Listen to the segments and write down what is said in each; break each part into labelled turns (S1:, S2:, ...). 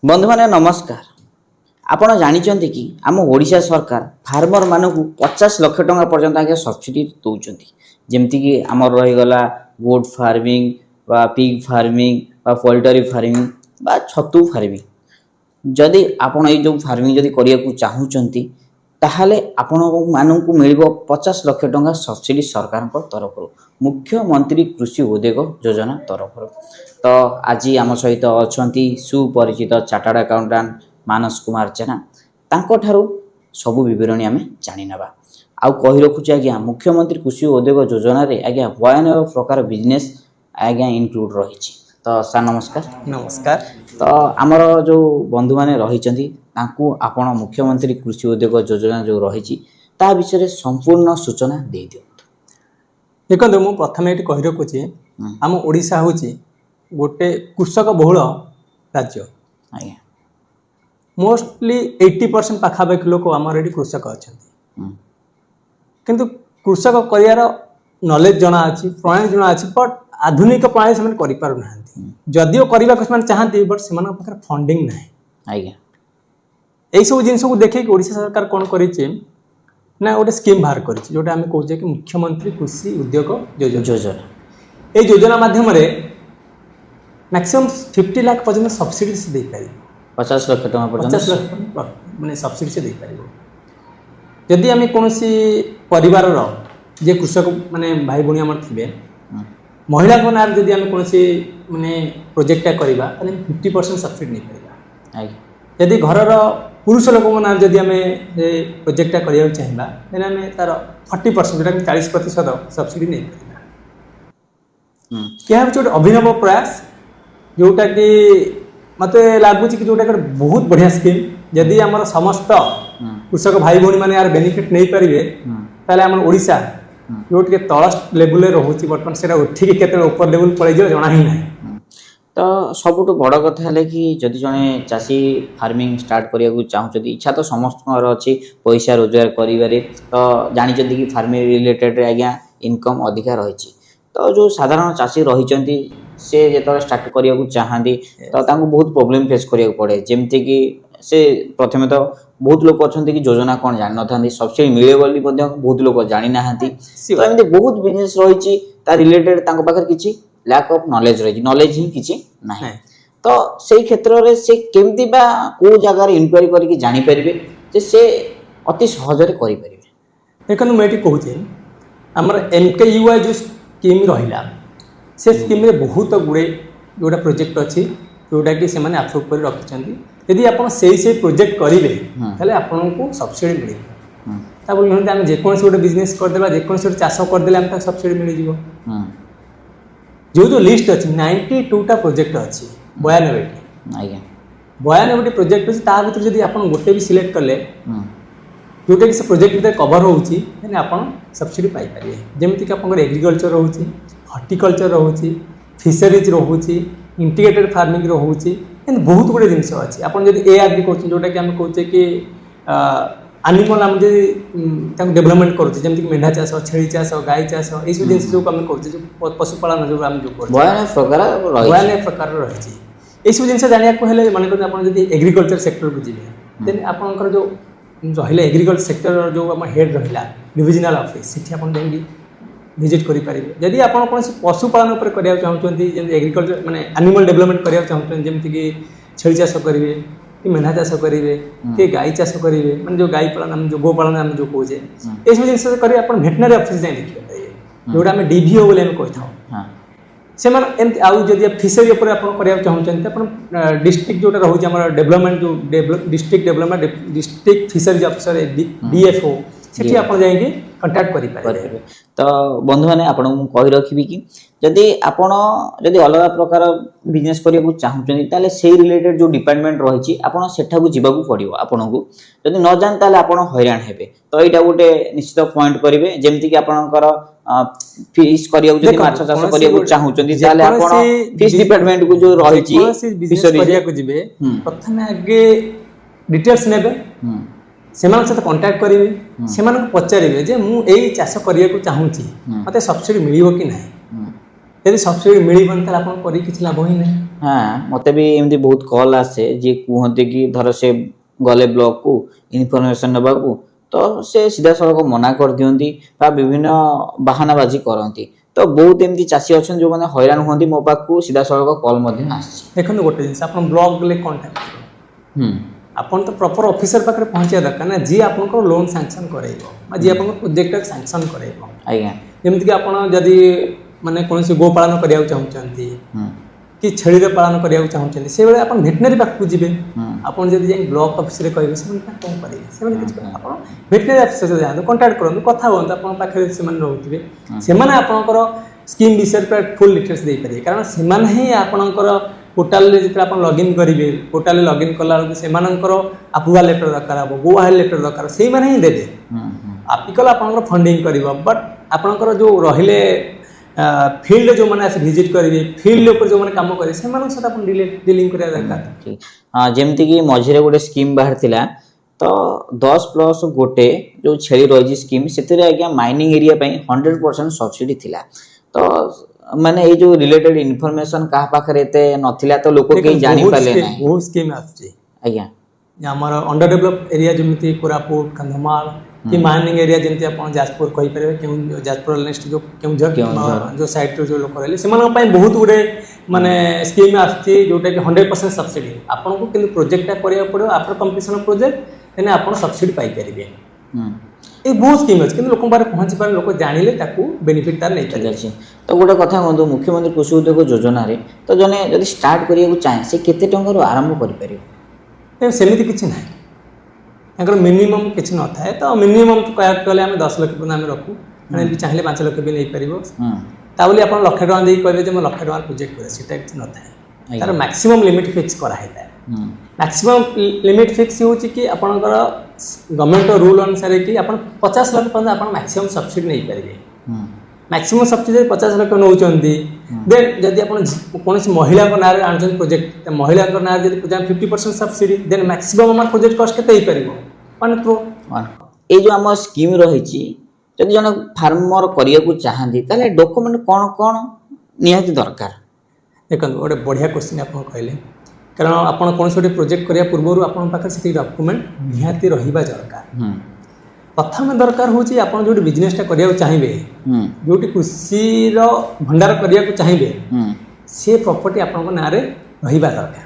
S1: बंधु माने नमस्कार। आपण जानिचंती कि आम ओडिशा सरकार फार्मर मानकु 50 लाख टंका पर्यंत आगे सब्सिडी दउचंती। जेमति कि आमर रही गला गोट फार्मिंग बा पिग फार्मिंग बा पोल्ट्री फार्मिंग बा छतु फार्मिंग। जदि आपण ए जो फार्मिंग जदि करिया को चाहुचंती ताहाले आपण मानकु मिलिबो 50 लाख टंका सब्सिडी सरकार को तरफ मुख्यमंत्री कृषि उद्योग योजना तरफ। तो आज आम सहित अछंती सुपरिचित चार्टर्ड अकाउंटेंट मानस कुमार जेना तांको ठारू सबु विवरणी आमे जानि नबा। आउ कहि रखुची आज्ञा मुख्यमंत्री कृषि उद्योग योजना रे आज्ञा बयान प्रकार बिजनेस आज्ञा इंक्लूड रहिछि। तो सर नमस्कार।
S2: नमस्कार।
S1: तो आमर जो बंधु माने रहिचंती तांको आपण मुख्यमंत्री कृषि उद्योग योजना जो रहिछि ता विषय संपूर्ण सूचना दे दियो।
S2: देखो मु प्रथम एटी कहि रखुची आम ओडिशा होची गोटे कृषक बहुल राज्य।
S1: आज्ञा
S2: मोस्टली 80% पाखापाखि लोक आमर एटी कृषक अछंती। किंतु कृषक करियार नॉलेज जना अछि, प्रणाली जना अछि, बट आधुनिक प्रणाली से करि पारु नाहंती। जदियो करिबा को चाहती बट सेमान पाखर फंडिंग नाही।
S1: आज्ञा
S2: एई सब जिंस को देखि कि ओडिशा सरकार कोन करिछि ना गोटे स्कीम बाहर करिछि जोटा हम कहूजे कि मुख्यमंत्री कृषि उद्योग योजना। ए योजना माध्यम रे मैक्सिमम 50 लाख पर्यंत सब्सिडी से दे पारि।
S1: 50 लाख टका पर्यंत
S2: 50 लाख माने सब्सिडी से दे पारि। यदि आम कोनोसी परिवार रो जे कृषक माने भाई बणी हमर थिबे महिला को नार यदि आम कोनोसी माने प्रोजेक्ट करबा तने 50% सब्सिडी नै पारिबा।
S1: आज्ञा
S2: यदि घर रो पुरुष लोक नार यदि आम प्रोजेक्ट करिया चाहिबा तने आम तार 40% जोटा 40% सब्सिडी नै पारिबा। क्या गोटे अभिनव प्रयास जोटा कि मत लगुच कि जोटा बहुत बढ़िया स्कीम। यदि आम समस्त कृषक भाई भौणी मैंने यार बेनिफिट नहीं पारे ताले आम ओडिशा जो तल लेवल रोचे बर्तमान से उठिक के ऊपर लेवल पड़े जना ही ना।
S1: तो सबुठ बड़ कथा है कि जदि जड़े चाषी फार्मिंग स्टार्ट करने चाहते इच्छा तो समस्त अच्छी पैसा रोजगार करें तो जानते कि फार्मिंग रिलेटेड आज्ञा इनकम अधिका रही। तो जो साधारण चाषी रही से जो स्टार्ट करने को चाहती तो बहुत प्रोब्लेम फेस करा पड़े। जमती कि से प्रथम तो बहुत लोग अच्छा कि योजना कौन जान ना सब्सिडी मिले बोली बहुत लोग जानी ना। तो एमती बहुत बिजनेस रही रिलेटेड पाखे किसी लैक ऑफ नॉलेज रही नॉलेज ही किसी ना। तो से क्षेत्र में से केमती बा को जगह इनक्वारी करके जानी पारे जे से अति सहजरे करि पारे।
S2: देखो मुझे कहूँ आमर MKUI जो स्कीम रहा से स्कीम रे बहुत गुड़े जोटा प्रोजेक्ट अच्छी जोटा कि से अप्रूव कर रखिंट। यदि आप से प्रोजेक्ट करेंगे ताले आपन को सब्सिडी मिले बोलते आम जेको गोटे बिजनेस करदे जेको गोटे चाष करदे आम सब्सिडी मिल जाए। जो जो लिस्ट अच्छी 92टा प्रोजेक्ट अच्छी 92टी प्रोजेक्ट अच्छी भर जब आप गोटे भी सिलेक्ट कले जोटा कि से प्रोजेक्ट भर कवर होती आप सब्सिडी पाइपर। जमीक आप एग्रीकल्चर रोचे, हॉर्टिकल्चर रोचे, फिशरीज रोचे, इंटीग्रेटेड फार्मिंग रोचे, बहुत गुड़े जिन अच्छी। आप ARD कर जोटा कि आम कहते कि एनिमल आम डेवलपमेंट करुचे जमीक मेढ़ा चाष, छेली चाष, गाई चाष ये सब जिन जो आम कहते पशुपालन जो आम जो बयान प्रकार रही ये सब जिन जाना मन कर आप एग्रीकल्चर सेक्टर को जी देन आपंकर जो रहा एग्रीकल्चर सेक्टर जो आम हेड रहा डिविजनल ऑफिस से विजिट करेंगे। यदि आप पशुपालन करने चाहते एग्रीकल्चर माने एनिमल डेवलपमेंट करने चाहते जमीक कि छेली चाष करेंगे कि मेढ़ा चाष करेंगे कि गाई चाष करेंगे मैंने जो गाई पालन जो गो पालन आम जो कहे ये सब जिन करेंगे आप भेटनरी ऑफिस जाए देखिए जोटा आम DVO बोले कही था से आदि फिशरी करने चाहते डिस्ट्रिक्ट जोटा रोचे आम डेवलपमेंट जो district development district fisheries officer DFO सेठी आप जाएंगे कांटेक्ट करें।
S1: तो बंधु मैंने आपको कही रखी कि जदि आपण जदि अलग प्रकार बिजनेस करने को चाहते ताले से रिलेटेड जो डिपार्टमेंट रही आपड़ सेठाकू जीवाकू पड़ो। आपन को जदि न जान ताले आपण हैरान हेबे। तो यहाँ गोटे निश्चित पॉइंट करेंगे जमीक कि आपणकर फिश करने माछ चाष करने चाहते ताले आपण फिश डिपार्टमेंट को जो रही
S2: फिशरी को जीवे प्रथम आगे डिटेल्स नेबे से कंटाक्ट करेंगे से पचारे जे मुझे चाष करने को चाहूँगी मत सब्सिडी मिल कि ना यदि सब्सिडी मिलबन ताले आपन करी किछ लाभ ही नहीं।
S1: हाँ मते भी एमती बहुत कॉल आसे जे कहते कि धर से गले ब्लॉक को इनफॉरमेशन नबा को तो से सीधा सड़क मना कर दियंती बा विभिन्न बहानाबाजी करती तो बहुत एमती चाषी अच्छा जो मैंने हैरान होती मो पाक को सीधा सड़क कॉल
S2: देखो गोटे जिन आप ब्लॉक गले कंटाक्ट आपन तो प्रॉपर ऑफिसर पाखे पहुंचा दरकार ना जी आपन लोन सैंक्शन करेइबो जी आपन प्रोजेक्ट सैंक्शन करेइबो
S1: आज्ञा
S2: जेमति कि आपन जदी माने कोनसी गो पालन करिया चाहउचंती कि छेड़ी रे पालन करिया चाहउचंती से बेले आपन वेटनरी पाख को जिबे आपन जदी जाई ब्लॉक ऑफिस रे कहबे से कोन करिवे से बेले किछ आपन वेटनरी ऑफिसर से जान कांटेक्ट करन कथा होन आपन पाखे से मन रहउतिबे से माने आपनकर स्कीम विषय पर फुल डिटेल्स दे पारे कारण से माने ही आपनकर पोर्टाल रे जिते आपन लॉगिन करिवे पोर्टाल रे लॉगिन कला से मानकर अप्रूवल लेटर दरकार हो गो अहेड लेटर दरकार से माने ही देबे आपिकल आपनकर फंडिंग करिवो बट आपनकर जो रहिले फील्ड जो मैंने आसे विजिट करेंगे फील्ड ऊपर जो मैंने काम करेंगे से मानक साथ अपन डीलिंग करिया दरकार
S1: हां जेमति कि मझिरे गोटे स्कीम बाहर थिला तो 10 प्लस गोटे जो छेली रही स्कीम से आज्ञा माइनिंग एरिया पे 100% सब्सिडी थिला तो माने ये जो रिलेटेड इन्फॉर्मेशन कहा पाखरे एते नथिला तो लोक के जानि पाले नै
S2: वो स्कीम आछि
S1: आज्ञा
S2: हमर अंडर डेवलप एरिया जेमति कोरापुट कंधमाल कि माइनिंग एरिया जेमति अपन जाजपुर कहि परबे केउ जाजपुर नेक्स्ट जो केउझर जो साइड जो लोक रहले से मानक पय बहुत गुडे माने स्कीम आछि जोटा कि 100% सब्सिडी आपन को किंतु प्रोजेक्ट करिया पड़ो आफ्टर कंप्लीशन ऑफ प्रोजेक्ट एने आपन सब्सिडी पाई परिबे ए बहुत स्कीम अछि किंतु लोक बारे पहुंची पारे लोक जानिले ताकू बेनिफिट तार नै चले
S1: तो गोटे कथा कहतो मुख्यमंत्री कृषि उद्योग योजना रे तो जने यदि स्टार्ट करिया को चाहे से केते टंका रो आरंभ करि परिबो
S2: सेमिति किछ नै अगर मिनिमम किछ न थाए तो मिनिमम तो कया कले हम 10 लाख पे नाम रखू माने भी चाहिले 5 लाख भी नै परिबो ता बोली अपन लाख टका दे कहबे जे म लाख टका प्रोजेक्ट करे सेटा किछ न थाए तार मैक्सिमम लिमिट फिक्स करा है मैक्सिमम लिमिट फिक्स होची कि आपनकर गवर्नमेंट रूल अनुसार कि अपन 50 लाख पर्यंत अपन मैक्सिमम सब्सिडी नै परिबे मैक्सिमम सब्सिडी 50 लाख नौचंदी देन जदि अपन कोनसी महिला को नारे आनछन प्रोजेक्ट महिला को नारे जदि 50% सब्सिडी देन मैक्सिमम हमर प्रोजेक्ट कॉस्ट केते ही परिबो 1 करोड़
S1: ए जो हम स्कीम रहिची जदि जन फार्मर करिया को चाहंदी ताले डॉक्यूमेंट कोन कोन निहाती दरकार
S2: देखन ओडे बढ़िया क्वेश्चन आपन कहले कारण आपन कोन सोटे प्रोजेक्ट करिया पूर्वरु आपन पाखर से डॉक्यूमेंट निहाती रहिबा दरकार प्रथम दरकार होची आपन जोटी बिजनेसटा करिया चाहिबे जोटी कृषि रो भंडार करिया को चाहिबे से प्रॉपर्टी आपन को नारे रहिबा दरकार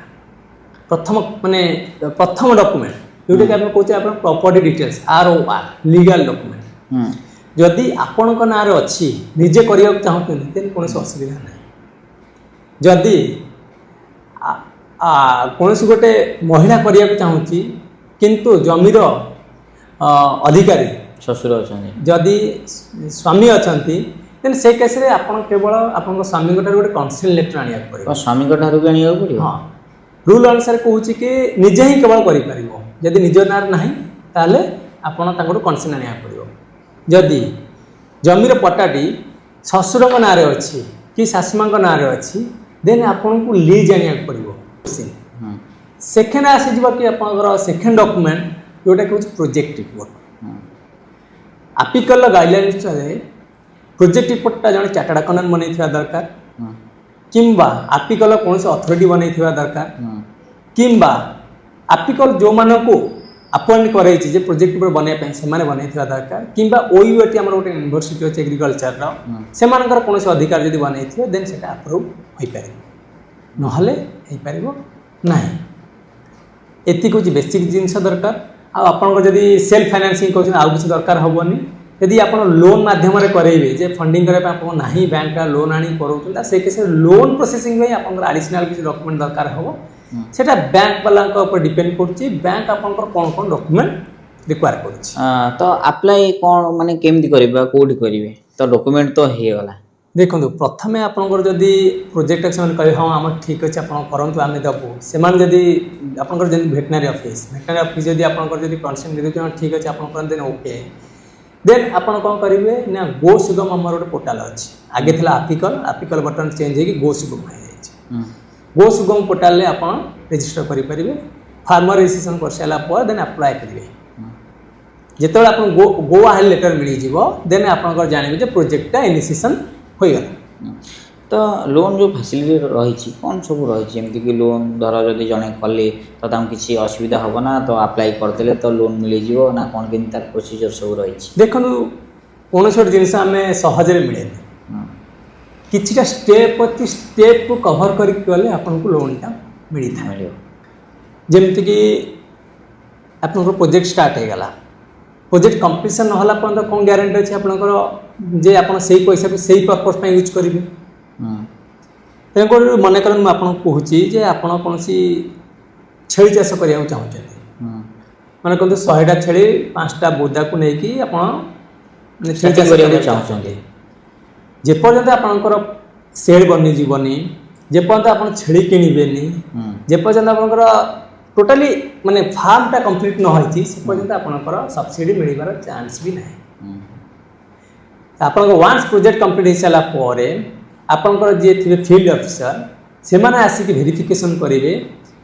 S2: प्रथम माने प्रथम डॉक्यूमेंट जोटी कि आपन कहते आपन property details ROR legal document जदि आपन को नारे अछि निजे करिया को चाहत देन कोन असुविधा नै जदि कौन गोटे महिला करिया को चाहूँगी किंतु जमीर अधिकारी
S1: ससुर अच्छा
S2: जदि स्वामी अच्छा देन से केस रे आपन केवल आपन स्वामी गोटे गोटे कंसेंट लेटर आनिया पड़े
S1: स्वामी ठारू आनिया पड़े
S2: हाँ रूल अनुसार कहूँ कि निजे ही केवल कर जदि निज नार ना ताले आपन कंसेंट आनिया पड़ो जदि जमीर पट्टाटी ससुर ना अच्छी कि शाशुमा ना अच्छी देन आपन को लीज आनिया पड़ो सेकेंड आसीज कि आप सेकेंड डॉक्यूमेंट जोटा कि प्रोजेक्ट रिपोर्ट आपिकल गाइडलाइन अनुसार प्रोजेक्ट रिपोर्टा जन चार्टर्ड अकाउंटेंट बनै दरकार किंबा आपिकल कौन अथॉरिटी बनै दरकार किंबा आपिकल जो मान को अपॉइंट कराई जे प्रोजेक्ट रिपोर्ट बनवाई से बनै दरकार किंबा ओयूएटी आम गोटे यूनिवर्सिटी अच्छे एग्रीकल्चर से कौन अधिकार जब बनै देन से अप्रूव हो पारे नहले हो पार ना एति कुछ बेसिक जिनस दरकार आपन जदि सेल्फ फाइनेंसिंग कहते आउ किसी दरकार हेनी यदि आप लोन मध्यम करेंगे जे फंडिंग करने ना बैंक का लोन आनी कर से केस लोन प्रोसेसिंग में आप एडिशनल किसी डॉक्यूमेंट दरकार हम सेटा बैंक वाला डिपेंड कर बैंक आप कौन कौन डॉक्यूमेंट रिक्वायर कर
S1: तो अप्लाई कौन माने केमती करबा कोडी करिवे तो डॉक्यूमेंट तो हे गला
S2: देखो प्रथम आपंकर जदि प्रोजेक्ट से कहे हाँ आम ठीक अच्छे आप करूँ आम देवु से आपंकर भेटनारी ऑफिस जब आपंकर जब कंसेंट दे ठीक अच्छे आप देन ओके देन आप कौन करेंगे ना गो सुगम आम गोटे पोर्टाल अच्छी आगे थी आपिकल बर्तमान चेंज हो गो सुगम हो गो सुगम पोर्टाल आप रेजिस्टर करेंगे फार्मर रजिस्ट्रेशन कर सारापर देन अप्लाई करेंगे जिते आप गो अहेड लेटर मिल देन आप जानवे प्रोजेक्टा इनिशिएशन हो गला
S1: तो लोन जो फैसिलिटी रही कौन सब रही जमीक लोन धर जदि जड़े कले तो किसी असुविधा हम ना तो अप्लाई करदे तो लोन मिल जाव ना कौन के प्रोसीजर सब रही
S2: देखो कौन गोटे जिन आम सहजरे मिले किछिटा स्टेप प्रति स्टेप को कवर करके गले आपन को लोनटा मिलता है जमीक आपन प्रोजेक्ट स्टार्ट हो गला प्रोजेक्ट कंप्लीशन ना पर्यटन कौन ग्यारंटी अच्छे आपंकर जे आप पैसा को सही पर्पज यूज करेंगे तेणुक मन कर मुझे आप कौन छेली चाष करने चाहते मैंने कहते 100टा छेली 5टा बोदा को लेकिन आप छेली चाष करने चाहते जेपर्यंत आपंकर सेड बनी जीवनी जेपर्यंत आप छेली किणवेनि जेपर्यंत आपंकर टोटाली माने फार्मटा कंप्लीट न होती से पर्यंत आपंकर सब्सिडी मिलबार चांस भी ना आप वान्स प्रोजेक्ट कंप्लीट हो सारापर आपंकर जी थे फील्ड ऑफिसर से आसिक वेरिफिकेशन करेंगे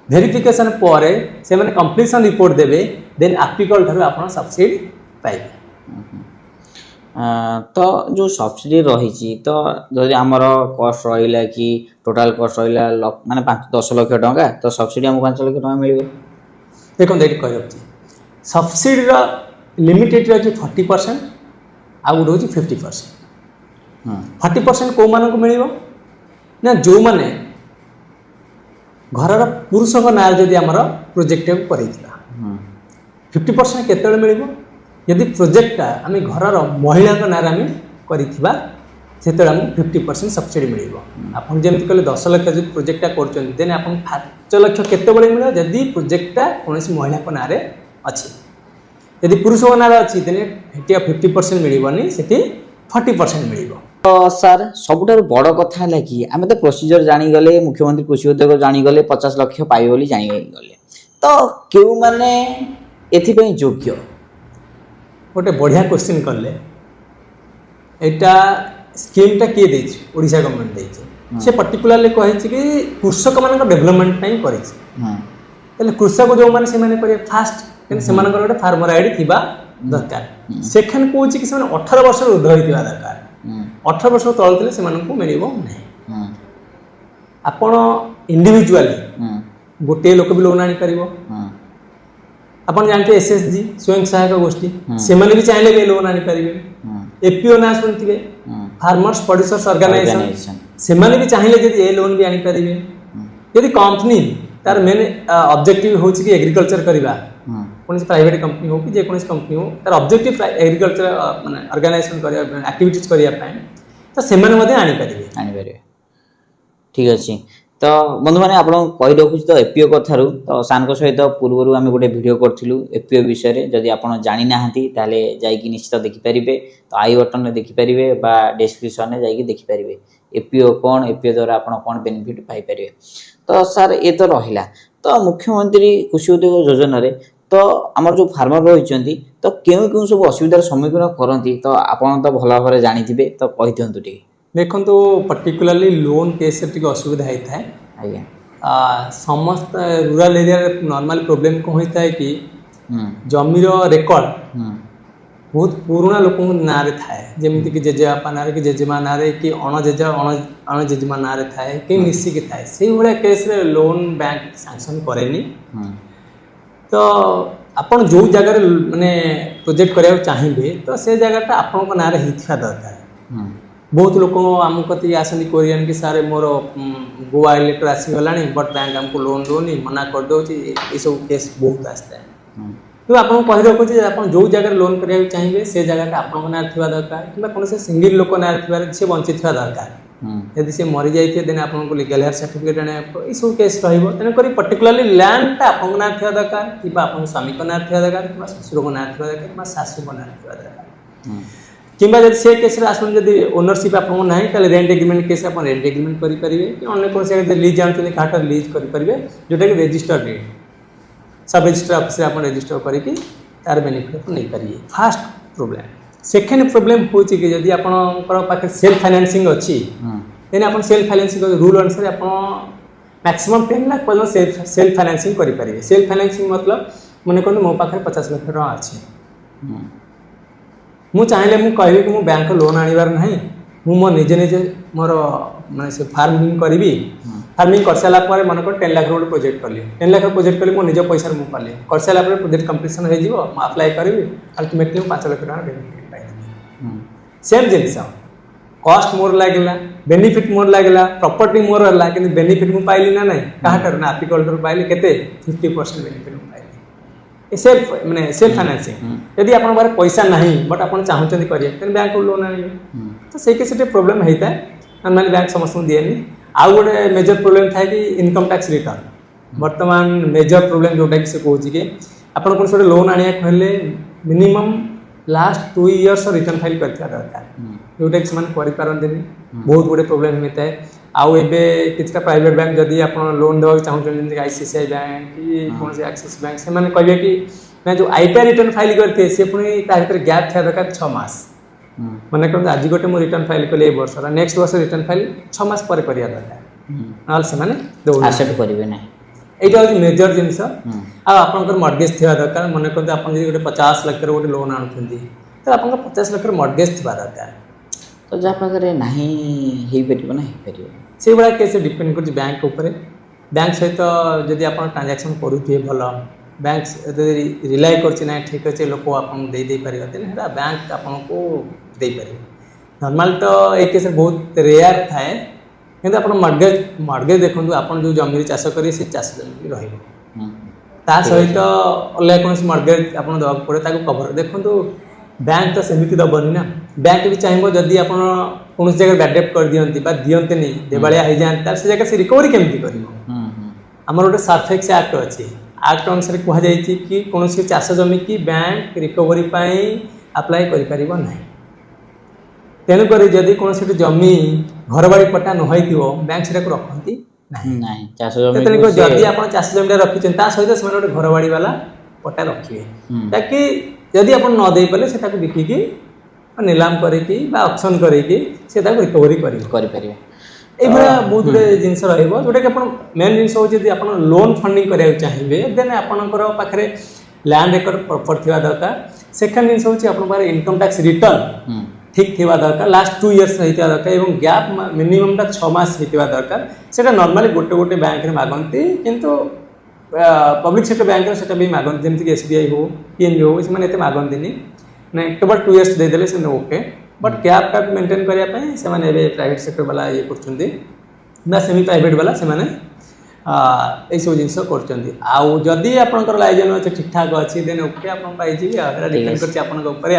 S2: वेरिफिकेशन पर से कंप्लीशन रिपोर्ट देवे देन आपिकल ठार आप सब्सिडी पाइबे
S1: तो जो सब्सिडी रही तो जदि आमर कस्ट रहा कि टोटाल कस्ट रहा माने 10 लाख टंका तो सब्सिडी आमको 5 लाख टंका मिले
S2: देखो ये कह सब्सिडी लिमिटेड रही 40% आउ गोटे हूँ 50%। 40% कौ मान को मिल ना जो मैंने घर पुरुष ना जदि आमर प्रोजेक्ट कर 50% केत मिल यदि प्रोजेक्टा आम घर महिला ना करवा से 50% सब्सिडी मिल आप जमी कहले 10 लाख जो प्रोजेक्टा कर आप 5 लाख केत मिल जदि प्रोजेक्टा कौन महिला ना अच्छी यदि पुरुष ना अच्छी देन 50% मिलनी से 40% मिल
S1: तो सर सबुठ बड़ कथा है कि आम तो प्रोसीजर जानीगले मुख्यमंत्री कृषि उद्योग जानीगले 50 लाख पाइबे बोली जानीगले तो क्यों माने एथिपई योग्य
S2: गोटे बढ़िया क्वेश्चन कले एटा स्कीमटा किए देछि ओडिशा गवर्नमेंट देछि से पर्टिकुलरली कहि कि कृषक मान डेवलपमेंट नहीं करि कृषक जो मैंने से करे फास्ट से गोटे फार्मर आईडी थिबा दरकार सेकेंड कहूँ कि 18 वर्ष ऊर्ध्व होता दरकार 18 वर्ष तल थे से मिल ना आपण इंडिविजुअली गोटे लोक भी लोन आनीपर आप जानते एसएचजी स्वयं सहायक गोष्ठी से भी चाहिए भी लोन आनीपर एपीओ ना शुणुवे फार्मर्स प्रोड्यूसर्स ऑर्गेनाइजेशन से भी चाहिए जब ए लोन भी आनीपर यदि कंपनी तार मेन ऑब्जेक्टिव हूँ कि एग्रीकल्चर करवा कौन प्राइवेट कंपनी हो कि जेकोसी कंपनी हो तार ऑब्जेक्टिव एग्रीकल्चर माने ऑर्गेनाइजेशन करया एक्टिविटीज करया तो से आनीपर
S1: ठीक अच्छे तो बंधु मैंने आप कही रखुच तो एपीओ कथारू तो सान सहित पूर्व आम गोटे भिडियो करूँ एपीओ विषय जदि आप जानी ना जाकि निश्चित देखिपारे तो आई बटन में देखिपारे डिस्क्रिप्शन में जाकि देखिपारे एपीओ कौन एपीओ द्वारा आप कौन बेनिफिट पाइपर तो सर ये तो रहा तो मुख्यमंत्री कृषि उद्योग योजना तो आमर जो फार्मर रही तो क्यों क्यों सब असुविधार सम्मुखीन करती तो आपड़ तो भल भाव जानी तो कही दिंतु टे
S2: देखो तो पर्टिकुलरली लोन केस टी असुविधा होता है
S1: आज्ञा
S2: समस्त रूरल एरिया नॉर्मल प्रॉब्लम कौन होता है कि जमीर रेकर्ड बहुत पुराना लोक ना थाए जमीक कि जेजेबापा ना कि जेजेमा ना कि अणजेजेमा ना थाए कि मिसिकी थाए से भाया केस लोन बैंक सैंक्शन करेनी तो आपन जो जगह माने प्रोजेक्ट करने चाहिए तो से जगहटा आपण ना दरकार बहुत लोग आम कति आसती कोरियन कि सारे मोर गोवा इलेक्टर आसीगला बट बैंक आमको लोन दौनी मना करदे ये सब केस बहुत आसता है तो आपको कही रखुचे आप जो जगह लोन करने चाहिए से जगह आप ना दरकार कि कौन से सिंगल लोक ना सी बंची दरकार यदि सी मरी जाइए देन आपको लीगल हेयर सर्टिफिकेट आने ये सब केस तेणुक पर्टिकुलरली लैंडटा आप ना दरकार कि स्वामी को ना दरकार कि शशुर को ना दरकार कि शाशु को ना दरकार कि जब से केस आसन जब ओनरशिप आपको ना रेंट एग्रीमेंट केस आप रेंट एग्रीमेंट करेंगे कि अन्य कौन से लीज जानते काटा लीज करेंगे जोटा कि रेजिस्टर रेट सब रजिस्टर ऑफिस आप रजिस्टर करके तार बेनिफिट नहीं पारिए फास्ट प्रोब्लेम सेकेंड प्रोब्लेम हूँ कि जब आप सेल्फ फाइनेंसिंग अच्छी देन आप सेल्फ फाइनेंसिंग रूल अनुसार आप मैक्सिमम 10 लाख पर्यटन सेल्फ फाइनेंसिंग करेंगे सेल्फ फाइनेंसिंग मतलब मन कहते मो पाखे 50 लाख टका अच्छी मुझे चाहिए मुझे कहि कि बैंक लोन आनबार ना मो निजे निजे मोर ମାନେ ସେ फार्मिंग କରିବି फार्मिंग କରିସାରିଲା ପରେ ମନେକର 10 ଲାख ଗୋଟେ ପ୍ରୋଜେକ୍ଟ କଲି 10 ଲାख ପ୍ରୋଜେକ୍ଟ କଲି ମୋ ନିଜ ପଇସାରେ ମୁଁ କଲି କରିସାରିଲା ପରେ ପ୍ରୋଜେକ୍ଟ କମ୍ପ୍ଲିସନ୍ ହେଇଯିବ ମୁଁ ଆପ୍ଲାଏ କରିବି ଅଲ୍ଟିମେଟଲି ମୁଁ 5 ଲାख ଟଙ୍କା ବେନିଫିଟ୍ ପାଇବି ସେମ୍ ଜିନିଷ कॉस्ट मोर लगे बेनिफिट मोर लगे प्रॉपर्टी मोर है कि बेनिफिट मुझे पाइली ना नहीं कहाँ ना एपिकल्चर पाइली केते 50% बेनिफिट मुझे पाइली सेल्फ माने सेल्फ फाइनेंसिंग यदि आपन बारे पैसा नहीं बट आपन चाहते करिए बैंक को लोन आनिए तो से केस प्रोब्लेम होता है नॉर्मली बैंक समस्त दिएनि आउ गोटे मेजर प्रोब्लेम था कि इनकम टैक्स रिटर्न वर्तमान मेजर प्रोब्लेम जोटा कि से कहूँ कि आपन कौन से लोन आनिया कहले minimum last 2 years return file करथिया दरकार जोटा कि ସେମାନେ କରିପାରନ୍ତିନି ବହୁତ ଗୁଡ଼େ ପ୍ରୋବ୍ଲେମ୍ ହୋଇଥାଏ ଆଉ ଏବେ କିଛିଟା ପ୍ରାଇଭେଟ୍ ବ୍ୟାଙ୍କ ଯଦି ଆପଣ ଲୋନ୍ ଦେବାକୁ ଚାହୁଁଛନ୍ତି ଯେମିତି ICICI ବ୍ୟାଙ୍କ କି କୌଣସି ଆକ୍ସିସ୍ ବ୍ୟାଙ୍କ ସେମାନେ କହିବେ କି ନା ଯେଉଁ ଆଇଟା ରିଟର୍ନ ଫାଇଲ୍ କରିଥିବେ ସେ ପୁଣି ତା ଭିତରେ ଗ୍ୟାପ୍ ଥିବା ଦରକାର 6 ମାସ ମନେ କରନ୍ତୁ ଆଜି ଗୋଟେ ମୁଁ ରିଟର୍ନ ଫାଇଲ୍ କଲି ଏ ବର୍ଷର ନେକ୍ସଟ ବର୍ଷ ରିଟର୍ନ ଫାଇଲ୍ 6 ମାସ ପରେ କରିବା ଦରକାର ନହେଲେ ସେମାନେ
S1: ଆକ୍ସେପ୍ଟ କରିବେ ନାହିଁ
S2: এইটা হচ্ছে মেজর জিনিস আর আপনার মর্গেজ থাকা দরকার মনে করতে আপনার যদি গোটে 50 লাখ গোটে লোন আনুচ্ছেন তাহলে আপনার 50 লাখ মর্গেজ থাকা দরকার
S1: তো যা পাখে ନାହିଁ ହେଇପାରିବ ନା ହେଇପାରିବ
S2: ସେଇଭଳିଆ କେସ୍ ଡିପେଣ୍ଡ କରୁଛି ବ୍ୟାଙ୍କ ଉପରେ ବ୍ୟାଙ୍କ ସହିତ ଯଦି ଆପଣ ଟ୍ରାଞ୍ଜାକ୍ସନ୍ କରୁଥିବେ ଭଲ ବ୍ୟାଙ୍କ ଯଦି ରିଲାଏ କରୁଛି ନା ଠିକ୍ ଅଛି ଲୋକ ଆପଣଙ୍କୁ ଦେଇପାରିବେ ତାହେଲେ ସେଇଟା ବ୍ୟାଙ୍କ ଆପଣଙ୍କୁ ଦେଇପାରିବ ନର୍ମାଲ ତ ଏ କେସ୍ରେ ବହୁତ ରେୟାର ଥାଏ କିନ୍ତୁ ଆପଣ ମର୍ଗେଜ ଦେଖନ୍ତୁ ଆପଣ ଯେଉଁ ଜମିରେ ଚାଷ କରିବେ ସେ ଚାଷ ଜମି ରହିବ ତା ସହିତ ଅଲଗା କୌଣସି ମର୍ଗେଜ ଆପଣ ଦେବାକୁ ପଡ଼େ ତାକୁ କଭର ଦେଖନ୍ତୁ बैंक तो सेमती दबनी ना बैंक भी चाहिए जदि आप कौन जगह बैडेप्ट कर दियंती बा दियंतनी देवालिया हो जाए से जगह से रिकवरी केमती कर आमर गोटे सरफेक्स एक्ट अच्छी एक्ट अनुसार कहुई कि कौन चाष जमी की बैंक रिकवरी अप्लाई कर ना तेणुक जदि कौन जमी घर बाड़ी पट्टा नई बैंक से रखती जदि आप चाष जमी रखी सहित से गोटे घर बाड़ी वाला पट्टा रखिए ताकि जदि आप न दे पारे से बिकिकी नीलाम करके ऑप्शन करके से रिकवरी करें ये बहुत गुड़े जिनस रोटा कि मेन जिन हूँ आप लोन फंडिंग कराया चाहिए देन आपंकर पाखे लैंड रेकर्ड प्रॉपर थी दरकार सेकेंड जिन हूँ आप इनकम टैक्स रिटर्न ठीक थी दरकार लास्ट 2 इयर्स होता दरकार और गैप मिनिमम 6 मास होता दरकार से नॉर्मली गोटे गोटे बैंक में मागती किंतु पब्लिक सेक्टर बैंक से भी मागती जमीक SBI हो PNB हो से मागती नहीं केवल 2 इयर्स देदेले से okay but gap cap maintain करने से प्राइवेट सेक्टर वाला ये कर सेमी प्राइवेट वाला से सब जिन करदी आपंकर लाइजन अच्छे ठीक ठाक अच्छी देन ओके आप डिपेंड कर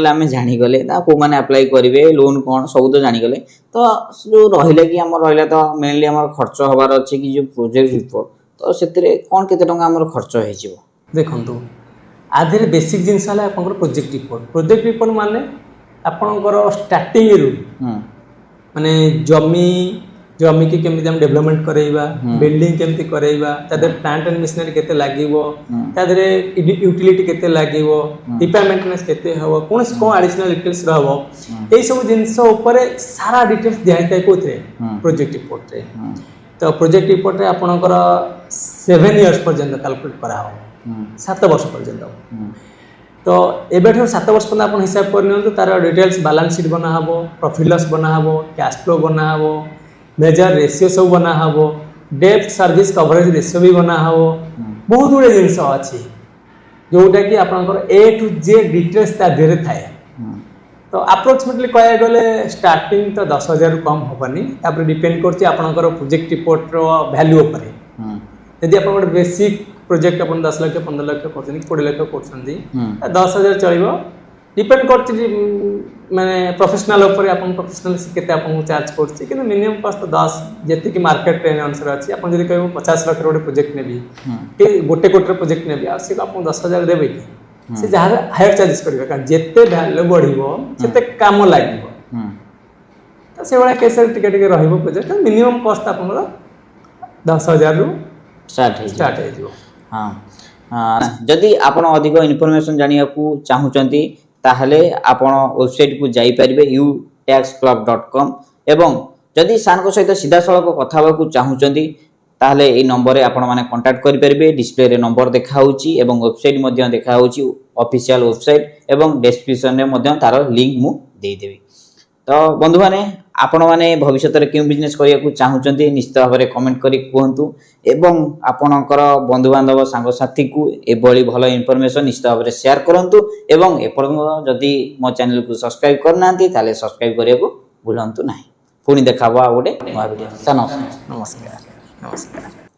S1: आम जागले को मैंने अप्लाई करेंगे लोन कौन सब तो जागले तो जो रहा कि आम रहा तो मेनली आम खर्च हबार अच्छे कि जो प्रोजेक्ट रिपोर्ट तो से कौन के खर्च हो
S2: देखो आधे बेसिक जिनस आप प्रोजेक्ट रिपोर्ट माने आपंकर स्टार्टिंग रु माने जमी की केमती हम डेवलपमेंट करेगा बिल्डिंग केमती करेगा प्लांट एंड मशीनरी केते लागीबो यूटिलिटी केते लागीबो रिपेयर मेंटेनेंस केते हबो कौन एडिशनल डिटेल्स रहबो ए सब जिंस ऊपर सारा डिटेल्स दिया जाय कोथरे प्रोजेक्ट रिपोर्ट रे तो प्रोजेक्ट रिपोर्ट रे आपनकर 7 इयर्स पर्यंत कैलकुलेट करा हो 7 वर्ष पर्यंत तो एबे 7 वर्ष पर्यंत आप हिसाब कर तार डिटेल्स बैलेंस शीट बना हबो प्रॉफिट लॉस बना हबो कैश फ्लो बना हबो मेजर रेशियो सब बना हबो डेप्थ सर्विस कवरेज रेशियो भी बना हबो बहुत गुड़े जिनस अच्छी जोटा कि आपनकर A to Z डिटेल्स ता देरे थाए तो अप्रोक्सीमेटली कह गले स्टार्टिंग तो 10,000 कम हेनी तापर डिपेंड करछि आपनकर प्रोजेक्ट रिपोर्ट रो वैल्यू ऊपर यदि आप गोटे बेसिक प्रोजेक्ट अपन 10 लाख 15 लाख कर 20 लाख कर 10,000 चलो डिपेंड कर माने प्रोफेशनल ऊपर अपन प्रोफेशनल केते आपन चार्ज करछि कि मिनिमम कॉस्ट 10 जति कि मार्केट ट्रेंड अनुसार अछि अपन जदि कहबो 50 लाख गोटे प्रोजेक्ट नेबी कि गोटे कोटी प्रोजेक्ट नेबी आ से आपन 10,000 देबे कि से जहां हायर चार्जेस करबे कारण जेते वैल्यू बढ़िबो सेते काम लागिबो तो से वाला केस टिके टिके रहिबो प्रोजेक्ट मिनिमम कॉस्ट आपन 10,000 रु स्टार्ट हो जिवो
S1: हाँ जदि आपण अधिक इनफॉरमेशन जानिया को चाहुचंती ताहले आपण वेबसाइट को जाई परिबे utaxclub.com एवं जदि सान को सहित सीधा सड़क कथा को चाहुचंती ताहले ए नंबर रे आपण माने कांटेक्ट करि परिबे डिस्प्ले रे नंबर देखा होची एवं वेबसाइट मध्य देखा होची ऑफिशियल वेबसाइट एवं डिस्क्रिप्शन रे मध्य तार लिंक मु दे देबी तो बंधु माने आपण माने भविष्य रे केउ बिजनेस करिया को चाहुचंती निश्चित भाबरे कमेंट करी कहंतु एवं आपणकर बंधु बांधव सांग साथी को एभली भलो इन्फॉर्मेशन निश्चित भाबरे शेयर करंतु एवं एपर्यंत जदि मो चैनल को सब्सक्राइब करनांती ताले सब्सक्राइब करिया को भूलंतु नाही पुणी देखाबो आ गोटे नया वीडियो।
S2: नमस्कार।